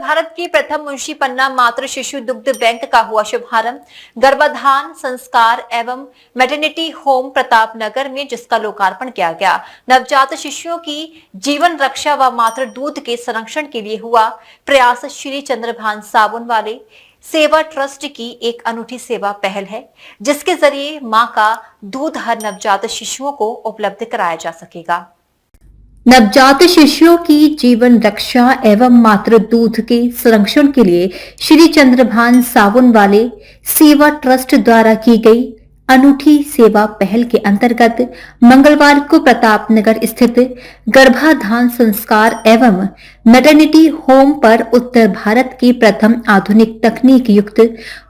भारत के प्रथम मुंशी पन्ना मातृ शिशु दुग्ध बैंक का हुआ शुभारंभ गर्भाधान संस्कार एवं मैटरनिटी होम प्रतापनगर में, जिसका लोकार्पण किया गया। नवजात शिशुओं की जीवन रक्षा व मातृ दूध के संरक्षण के लिए हुआ प्रयास श्री चंद्रभान साबुन वाले सेवा ट्रस्ट की एक अनूठी सेवा पहल है, जिसके जरिए मां का दूध हर नवजात शिशुओं को उपलब्ध कराया जा सकेगा। नवजात शिशुओं की जीवन रक्षा एवं मातृ दूध के संरक्षण के लिए श्री चंद्रभान साबुन वाले सेवा ट्रस्ट द्वारा की गई अनूठी सेवा पहल के अंतर्गत मंगलवार को प्रतापनगर स्थित गर्भाधान संस्कार एवं मैटरनिटी होम पर उत्तर भारत के प्रथम आधुनिक तकनीक युक्त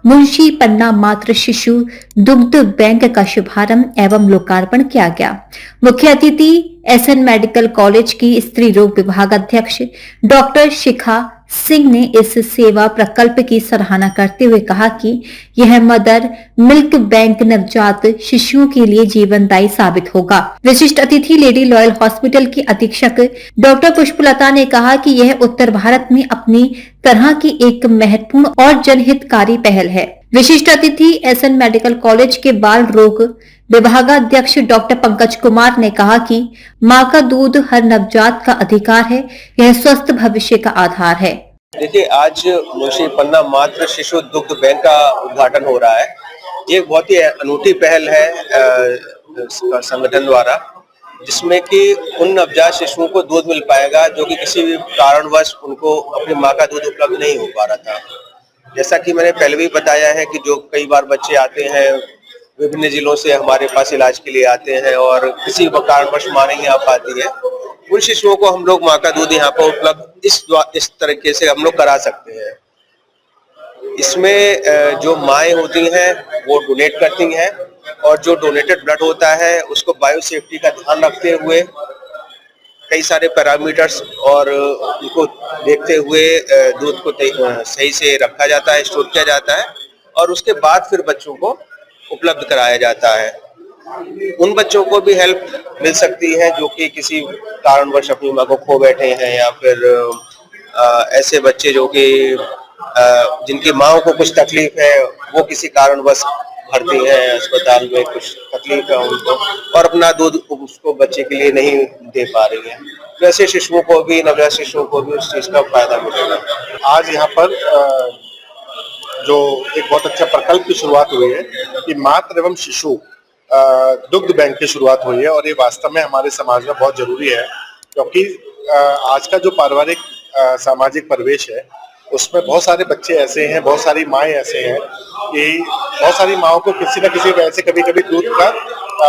मुंशी पन्ना मातृ शिशु दुग्ध बैंक का शुभारंभ एवं लोकार्पण किया गया। मुख्य अतिथि एसएन मेडिकल कॉलेज की स्त्री रोग विभाग अध्यक्ष डॉक्टर शिखा सिंह ने इस सेवा प्रकल्प की सराहना करते हुए कहा कि यह मदर मिल्क बैंक नवजात शिशुओं के लिए जीवनदायी साबित होगा। विशिष्ट अतिथि लेडी लॉयल हॉस्पिटल की अधीक्षक डॉक्टर पुष्पलता ने कहा कि यह उत्तर भारत में अपनी तरह की एक महत्वपूर्ण और जनहितकारी पहल है। विशिष्ट अतिथि एसएन मेडिकल कॉलेज के बाल रोग विभागाध्यक्ष डॉक्टर पंकज कुमार ने कहा कि मां का दूध हर नवजात का अधिकार है, यह स्वस्थ भविष्य का आधार है। देखिए, आज मुंशी पन्ना मातृ शिशु दुग्ध बैंक का उद्घाटन हो रहा है। ये बहुत ही अनूठी पहल है संगठन द्वारा, जिसमें कि उन नवजात शिशुओं को दूध मिल पाएगा जो कि किसी भी कारणवश उनको अपनी मां का दूध उपलब्ध नहीं हो पा रहा था। जैसा कि मैंने पहले भी बताया है कि जो कई बार बच्चे आते हैं विभिन्न जिलों से हमारे पास इलाज के लिए आते हैं और किसी कारणवश मां नहीं आ पाती है, उन शिशुओं को हम लोग मां का दूध यहाँ पर उपलब्ध इस तरीके से हम लोग करा सकते हैं। इसमें जो माएँ होती हैं वो डोनेट करती हैं और जो डोनेटेड ब्लड होता है उसको बायो सेफ्टी का ध्यान रखते हुए कई सारे पैरामीटर्स और उनको देखते हुए दूध को सही से रखा जाता है, स्टोर किया जाता है और उसके बाद फिर बच्चों को उपलब्ध कराया जाता है। उन बच्चों को भी हेल्प मिल सकती है जो कि किसी कारणवश अपनी मां को खो बैठे हैं या फिर ऐसे बच्चे जो कि जिनकी माओ को कुछ तकलीफ है, वो किसी कारणवश भर्ती हैं अस्पताल में, कुछ तकलीफ है उनको और अपना दूध उसको बच्चे के लिए नहीं दे पा रही है। तो ऐसे शिशुओं को भी, नवजात शिशुओं को भी उस चीज का फायदा मिलेगा। आज यहाँ पर जो एक बहुत अच्छा प्रकल्प की शुरुआत हुई है कि मातृ एवं शिशु दुग्ध बैंक की शुरुआत हुई है और ये वास्तव में हमारे समाज में बहुत जरूरी है, क्योंकि आज का जो पारिवारिक सामाजिक परिवेश है उसमें बहुत सारे बच्चे ऐसे हैं, बहुत सारी माएँ ऐसे हैं कि बहुत सारी माओं को किसी न किसी वजह से कभी कभी दूध का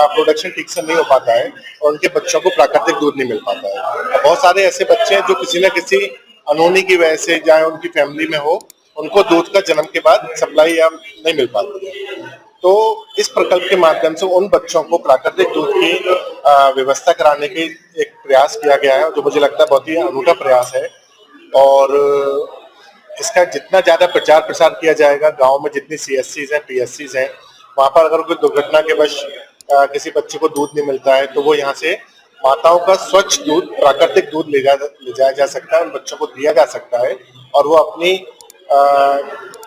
प्रोडक्शन ठीक से नहीं हो पाता है और उनके बच्चों को प्राकृतिक दूध नहीं मिल पाता है। और बहुत सारे ऐसे बच्चे हैं जो किसी न किसी अनहोनी की वजह से, चाहे उनकी फैमिली में हो, उनको दूध का जन्म के बाद सप्लाई या नहीं मिल पाती है। तो इस प्रकल्प के माध्यम से उन बच्चों को प्राकृतिक दूध की व्यवस्था कराने की एक प्रयास किया गया है, जो मुझे लगता है बहुत ही अनूठा प्रयास है। और इसका जितना ज्यादा प्रचार प्रसार किया जाएगा, गांव में जितनी सीएससीज हैं, पीएससीज हैं, वहां पर अगर कोई दुर्घटना के वश किसी बच्चे को दूध नहीं मिलता है तो वो यहाँ से माताओं का स्वच्छ दूध, प्राकृतिक दूध ले जाया जा सकता है, उन बच्चों को दिया जा सकता है और वो अपनी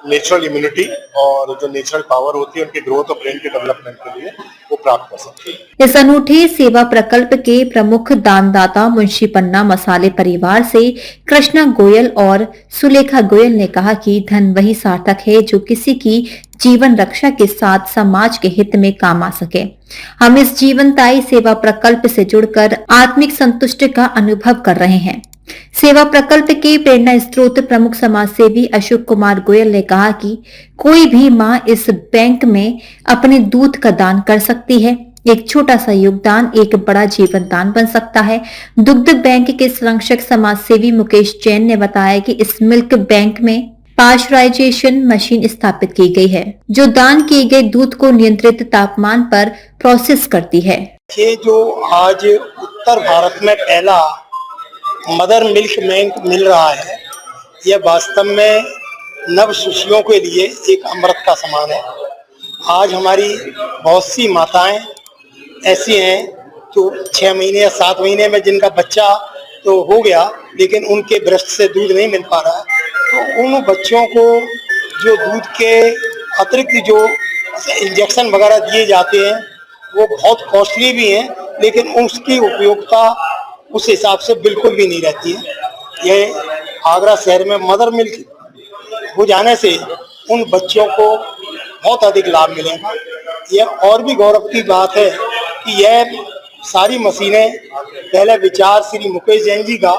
नेचुरल इम्यूनिटी और जो नेचुरल पावर होती है उनके ग्रोथ और ब्रेन के डेवलपमेंट के लिए वो प्राप्त कर सकते हैं। इस अनूठे सेवा प्रकल्प के प्रमुख दानदाता मुंशी पन्ना मसाले परिवार से कृष्णा गोयल और सुलेखा गोयल ने कहा कि धन वही सार्थक है जो किसी की जीवन रक्षा के साथ समाज के हित में काम आ सके। हम इस जीवनदायी सेवा प्रकल्प से जुड़कर आत्मिक संतुष्टि का अनुभव कर रहे हैं। सेवा प्रकल्प के प्रेरणा स्रोत प्रमुख समाज सेवी अशोक कुमार गोयल ने कहा कि कोई भी मां इस बैंक में अपने दूध का दान कर सकती है। एक छोटा सा योगदान एक बड़ा जीवन दान बन सकता है। दुग्ध बैंक के संरक्षक समाज सेवी मुकेश जैन ने बताया कि इस मिल्क बैंक में पाश्चराइजेशन मशीन स्थापित की गई है, जो दान किए गए दूध को नियंत्रित तापमान पर प्रोसेस करती है। ये जो आज उत्तर भारत में पहला मदर मिल्क बैंक मिल रहा है, यह वास्तव में नव शिशुओं के लिए एक अमृत का समान है। आज हमारी बहुत सी माताएं ऐसी हैं जो 6 महीने या 7 महीने में जिनका बच्चा तो हो गया लेकिन उनके ब्रेस्ट से दूध नहीं मिल पा रहा है, तो तो उन बच्चों को जो दूध के अतिरिक्त जो इंजेक्शन वगैरह दिए जाते हैं वो बहुत कॉस्टली भी हैं, लेकिन उसकी उपयोगिता उस हिसाब से बिल्कुल भी नहीं रहती है। ये आगरा शहर में मदर मिल्क हो जाने से उन बच्चों को बहुत अधिक लाभ मिलेगा। यह और भी गौरव की बात है कि यह सारी मशीनें पहले विचार श्री मुकेश जैन जी का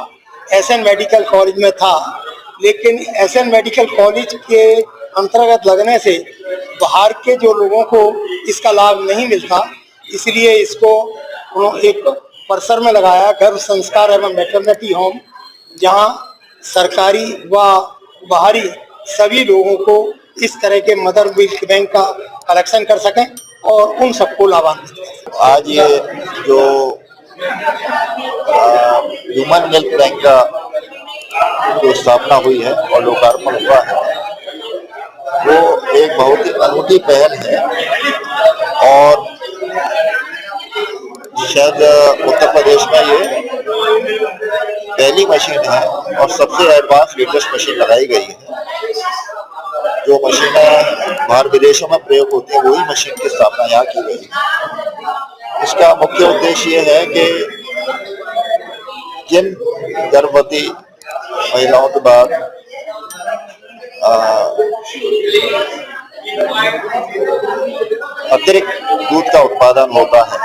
एसएन मेडिकल कॉलेज में था, लेकिन एसएन मेडिकल कॉलेज के अंतर्गत लगने से बाहर के जो लोगों को इसका लाभ नहीं मिलता, इसलिए इसको उन्होंने एक परिसर में लगाया, गर्भ संस्कार एवं मैटरनिटी होम, जहां सरकारी व बाहरी सभी लोगों को इस तरह के मदर मिल्क बैंक का कलेक्शन कर सकें और उन सबको लाभान्वित करें। आज ये जो ह्यूमन मिल्क बैंक का जो स्थापना हुई है और लोकार्पण हुआ है, वो एक बहुत ही अनूठी पहल है और शायद उत्तर प्रदेश में ये पहली मशीन है और सबसे एडवांस लेटेस्ट मशीन लगाई गई है। जो मशीनें बाहर विदेशों में प्रयोग होती है वही मशीन की स्थापना यहाँ की गई है। इसका मुख्य उद्देश्य ये है कि जिन गर्भवती महिलाओं के बाद अतिरिक्त दूध का उत्पादन होता है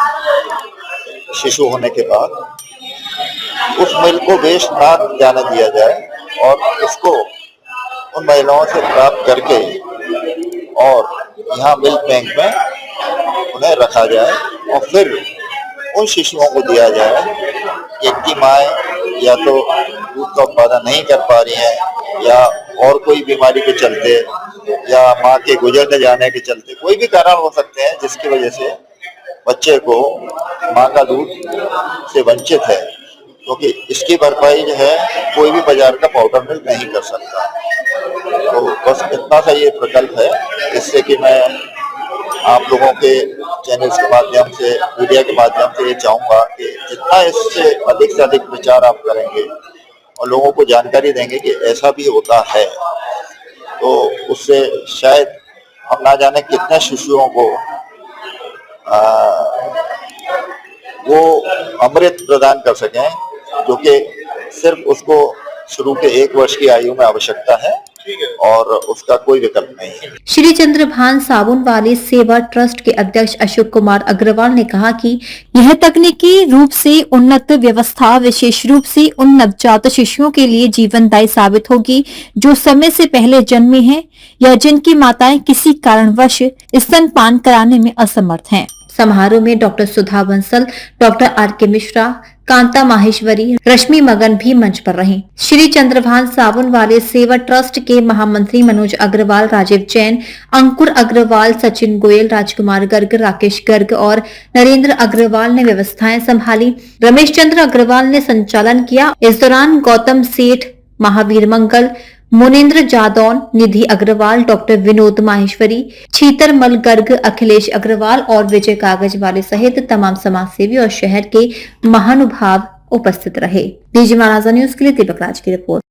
शिशु होने के बाद, उस मिल्क को वेस्ट ना जाने दिया जाए और उसको उन महिलाओं से प्राप्त करके और यहाँ मिल्क बैंक में उन्हें रखा जाए और फिर उन शिशुओं को दिया जाए जिनकी माएँ या तो दूध का उत्पादन नहीं कर पा रही हैं या और कोई बीमारी के चलते या माँ के गुजरने जाने के चलते, कोई भी कारण हो सकते हैं जिसकी वजह से बच्चे को माँ का दूध से वंचित है, क्योंकि इसकी भरपाई जो है कोई भी बाजार का पाउडर मिल्क नहीं कर सकता। तो बस इतना सा ये प्रकल्प है, इससे कि मैं आप लोगों के चैनल्स के माध्यम से, मीडिया के माध्यम से ये चाहूँगा कि जितना इससे अधिक से अधिक प्रचार आप करेंगे और लोगों को जानकारी देंगे कि ऐसा भी होता है, तो उससे शायद हम ना जाने कितने शिशुओं को वो अमृत प्रदान कर सकें, जो कि सिर्फ उसको शुरू के 1 वर्ष की आयु में आवश्यकता है और उसका कोई विकल्प नहीं है। श्री चंद्रभान साबुन वाली सेवा ट्रस्ट के अध्यक्ष अशोक कुमार अग्रवाल ने कहा कि यह तकनीकी रूप से उन्नत व्यवस्था विशेष रूप से उन नवजात शिशुओं के लिए जीवनदायी साबित होगी जो समय से पहले जन्मे हैं या जिनकी माताएं किसी कारणवश स्तनपान कराने में असमर्थ हैं। समारोह में डॉक्टर सुधा बंसल, डॉक्टर आर.के. मिश्रा, कांता माहेश्वरी, रश्मि मगन भी मंच पर रहीं। श्री चंद्रभान साबुन वाले सेवा ट्रस्ट के महामंत्री मनोज अग्रवाल, राजीव जैन, अंकुर अग्रवाल, सचिन गोयल, राजकुमार गर्ग, राकेश गर्ग और नरेंद्र अग्रवाल ने व्यवस्थाएं संभाली। रमेश चंद्र अग्रवाल ने संचालन किया। इस दौरान गौतम सेठ, महावीर मंगल, मुनेन्द्र जादौन, निधि अग्रवाल, डॉक्टर विनोद माहेश्वरी, छीतरमल गर्ग, अखिलेश अग्रवाल और विजय कागज वाले सहित तमाम समाजसेवी और शहर के महानुभाव उपस्थित रहे। डीजी महाराजा न्यूज के लिए दीपक राज की रिपोर्ट।